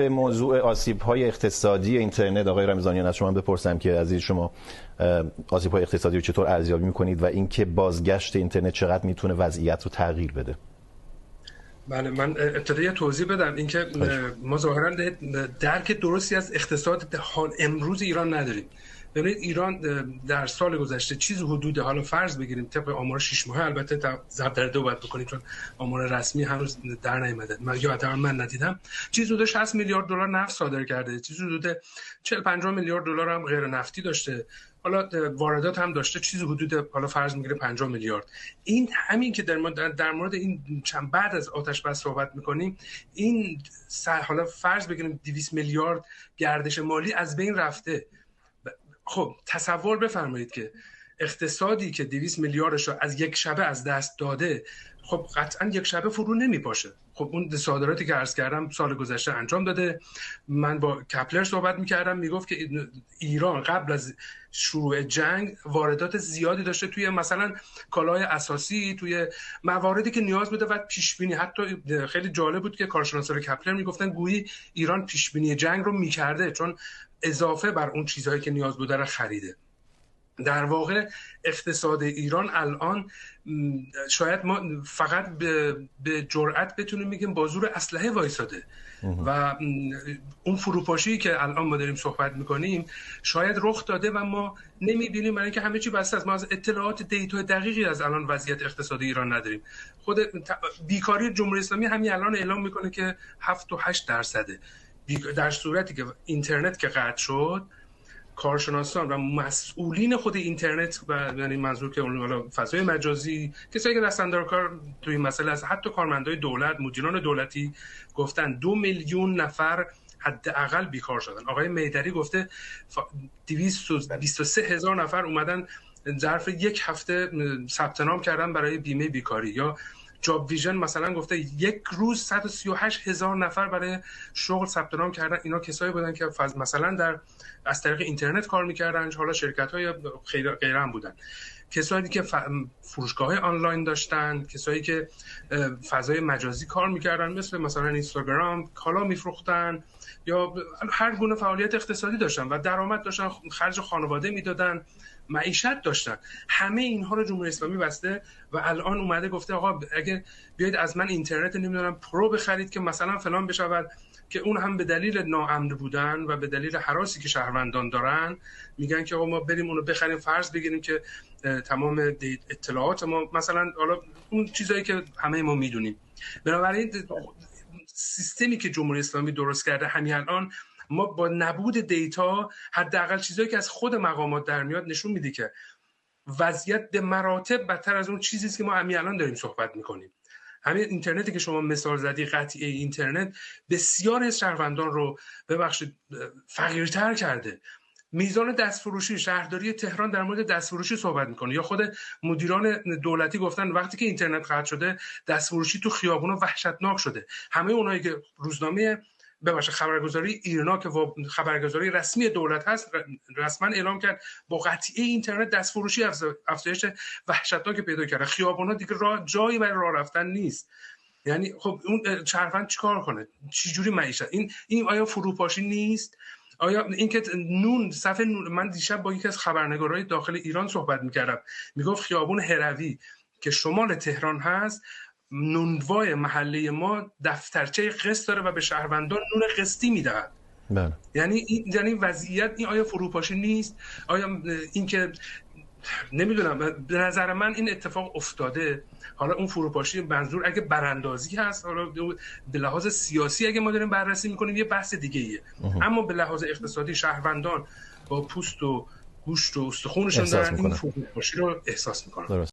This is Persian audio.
به موضوع آسیب‌های اقتصادی اینترنت آقای رمضانیان از شما بپرسم که از شما آسیب‌های اقتصادی رو چطور ارزیابی می‌کنید و اینکه بازگشت اینترنت چقدر میتونه وضعیت رو تغییر بده؟ بله، من ابتدایی توضیح بدم اینکه ما ظاهراً درک درستی از اقتصاد حال امروز ایران نداریم. ببینید ایران در سال گذشته چیز حدود، حالا فرض بگیریم طبق آمار 6 ماهه، البته ضرب در 2 باید بکنید چون آمار رسمی هنوز در نیامده، یا حداقل من ندیدم، چیز حدود 60 میلیارد دلار نفت صادر کرده، چیز حدود 40-50 میلیارد دلار هم غیر نفتی داشته، حالا واردات هم داشته، چیز حدود حالا فرض میگیره 50 میلیارد. این همین که در مورد این چند بعد از آتش بس صحبت میکنیم، این حالا فرض بگیریم 200 میلیارد گردش مالی از بین رفته. خب تصور بفرمایید که اقتصادی که 200 میلیاردش رو از یک شبه از دست داده، خب قطعا یک شبه فرو نمیپاشه. خب اون صادراتی که عرض کردم سال گذشته انجام داده. من با کپلر صحبت میکردم، میگفت که ایران قبل از شروع جنگ واردات زیادی داشته توی مثلا کالای اساسی، توی مواردی که نیاز بوده و پیش بینی. حتی خیلی جالب بود که کارشناسان کپلر میگفتن گویی ایران پیش بینی جنگ رو میکرده، چون اضافه بر اون چیزهایی که نیاز بوده رو خریده. در واقع اقتصاد ایران الان شاید ما فقط به جرئت بتونیم بگیم با زور اسلحه وایساده و اون فروپاشی که الان ما داریم صحبت میکنیم شاید رخ داده و ما نمیبینیم، برای اینکه همه چی بسته است. ما از اطلاعات دیتا دقیقی از الان وضعیت اقتصادی ایران نداریم. خود بیکاری جمهوری اسلامی همین الان اعلام میکنه که 7 و 8%. در صورتی که اینترنت که قطع شد، کارشناسان و مسئولین خود اینترنت و یعنی منظور که اون فضای مجازی، کسایی که دستاندار کار توی این مسئله از حتی کارمندای دولت، مدیران دولتی، گفتن 2 میلیون نفر حداقل بیکار شدن. آقای میدری گفته 223,000 نفر اومدن ظرف یک هفته ثبت نام کردن برای بیمه بیکاری. یا جاب ویژن مثلا گفته یک روز 138,000 نفر برای شغل ثبت نام کردن. اینا کسایی بودن که مثلا از طریق اینترنت کار میکردن، حالا شرکت‌های غیره هم بودن. کسایی که فروشگاه‌های آنلاین داشتن، کسایی که فضای مجازی کار میکردن مثلا اینستاگرام، کالا میفروختن یا هر گونه فعالیت اقتصادی داشتن و درآمد داشتن، خرج خانواده میدادن، معیشت داشتن. همه اینها رو جمهوری اسلامی بسته و الان اومده گفته آقا اگه بیاید از من اینترنت نمیدونم پرو بخرید که مثلا فلان بشود، که اون هم به دلیل ناامن بودن و به دلیل هراسی که شهروندان دارن میگن که آقا ما بریم اونو بخریم. فرض بگیریم که تمام اطلاعات ما مثلا حالا اون چیزایی که همه ما میدونیم. بنابراین سیستمی که جمهوری اسلامی درست کرده همین الان، ما با نبود دیتا حداقل چیزایی که از خود مقامات در میاد نشون میده که وضعیت به مراتب بدتر از اون چیزی است که ما همین الان داریم صحبت میکنیم. همین اینترنتی که شما مثال زدی، قطعی اینترنت بسیار از شهروندان رو ببخشید فقیرتر کرده. میزان دستفروشی، شهرداری تهران در مورد دستفروشی صحبت میکنه، یا خود مدیران دولتی گفتن وقتی که اینترنت قطع شده دستفروشی تو خیابونا وحشتناک شده. همه اونایی که روزنامه خبرگزاری ایرنا که خبرگزاری رسمی دولت هست رسما اعلام کرد با قطعی اینترنت دستفروشی افزایش وحشتناک پیدا کرده. خیابونا دیگه جایی برای راه رفتن نیست. یعنی خب اون شهروند چیکار کنه؟ چه جوری معیشت؟ این آیا فروپاشی نیست؟ آیا اینکه صفحه نون، من دیشب با یکی از خبرنگارای داخل ایران صحبت می‌کردم، میگفت خیابون هروی که شمال تهران هست، نونوای محله ما دفترچه قسط داره و به شهروندان نون قسطی میدهد. بله. یعنی وضعیت این آیا فروپاشی نیست؟ آیا اینکه نمیدونم، به نظر من این اتفاق افتاده. حالا اون فروپاشی منظور اگه براندازی هست، حالا به لحاظ سیاسی اگه ما داریم بررسی میکنیم یه بحث دیگه ایه. اما به لحاظ اقتصادی شهروندان با پوست و گوشت و استخونشون دارن این فروپاشی رو احساس میکنن.